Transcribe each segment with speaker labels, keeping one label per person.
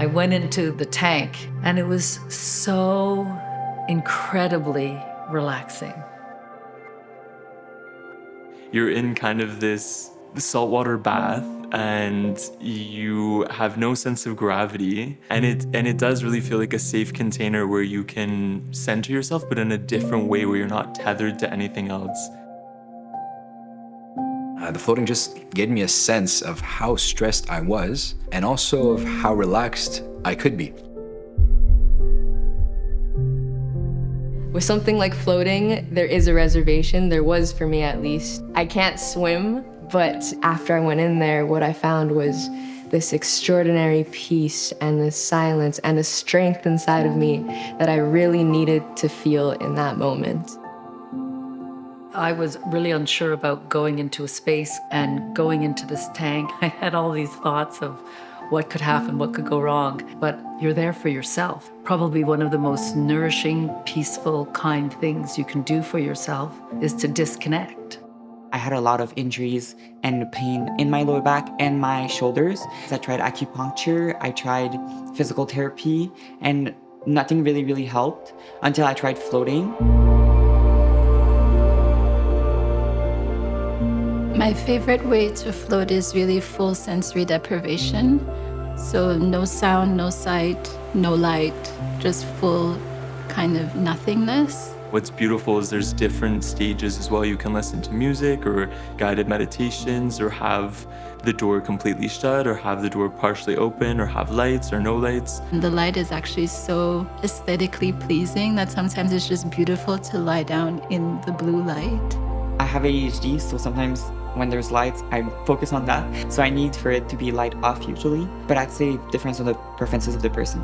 Speaker 1: I went into the tank and it was so incredibly relaxing.
Speaker 2: You're in kind of this saltwater bath and you have no sense of gravity, and it does really feel like a safe container where you can center yourself, but in a different way where you're not tethered to anything else.
Speaker 3: The floating just gave me a sense of how stressed I was and also of how relaxed I could be.
Speaker 4: With something like floating, there is a reservation. There was for me at least. I can't swim, but after I went in there, what I found was this extraordinary peace and this silence and a strength inside of me that I really needed to feel in that moment.
Speaker 1: I was really unsure about going into a space and going into this tank. I had all these thoughts of what could happen, what could go wrong, but you're there for yourself. Probably one of the most nourishing, peaceful, kind things you can do for yourself is to disconnect.
Speaker 5: I had a lot of injuries and pain in my lower back and my shoulders. I tried acupuncture, I tried physical therapy, and nothing really helped until I tried floating.
Speaker 6: My favorite way to float is really full sensory deprivation. So no sound, no sight, no light, just full kind of nothingness.
Speaker 2: What's beautiful is there's different stages as well. You can listen to music or guided meditations or have the door completely shut or have the door partially open or have lights or no lights.
Speaker 6: And the light is actually so aesthetically pleasing that sometimes it's just beautiful to lie down in the blue light.
Speaker 5: I have ADHD, so sometimes when there's lights, I focus on that. So I need for it to be light off usually, but I'd say it depends on the preferences of the person.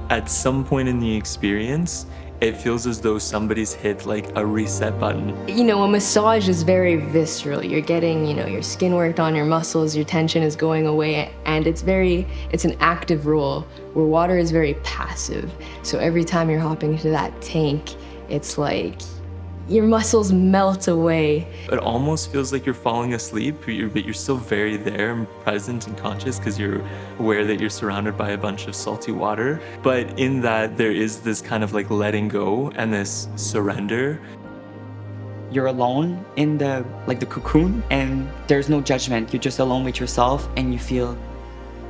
Speaker 2: At some point in the experience, it feels as though somebody's hit like a reset button.
Speaker 4: You know, a massage is very visceral. You're getting, your skin worked on, your muscles, your tension is going away, and it's an active role where water is very passive. So every time you're hopping into that tank, it's like your muscles melt away.
Speaker 2: It almost feels like you're falling asleep, but you're still very there and present and conscious because you're aware that you're surrounded by a bunch of salty water. But in that, there is this kind of like letting go and this surrender.
Speaker 5: You're alone in the cocoon, and there's no judgment. You're just alone with yourself, and you feel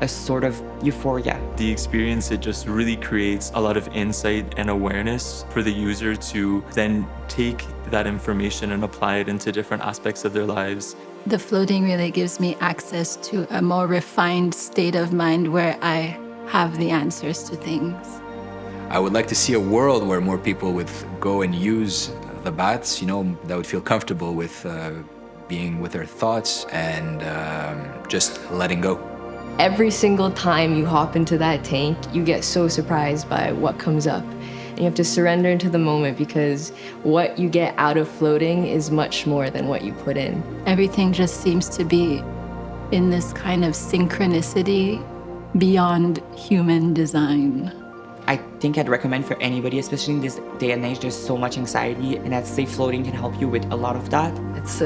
Speaker 5: a sort of euphoria.
Speaker 2: The experience, it just really creates a lot of insight and awareness for the user to then take that information and apply it into different aspects of their lives.
Speaker 6: The floating really gives me access to a more refined state of mind where I have the answers to things.
Speaker 3: I would like to see a world where more people would go and use the baths, that would feel comfortable with being with their thoughts and just letting go.
Speaker 4: Every single time you hop into that tank, you get so surprised by what comes up. And you have to surrender into the moment because what you get out of floating is much more than what you put in.
Speaker 6: Everything just seems to be in this kind of synchronicity beyond human design.
Speaker 5: I think I'd recommend for anybody, especially in this day and age, there's so much anxiety, and I'd say floating can help you with a lot of that.
Speaker 1: It's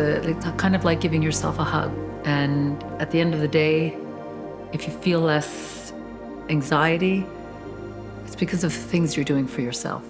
Speaker 1: kind of like giving yourself a hug. And at the end of the day, if you feel less anxiety, it's because of the things you're doing for yourself.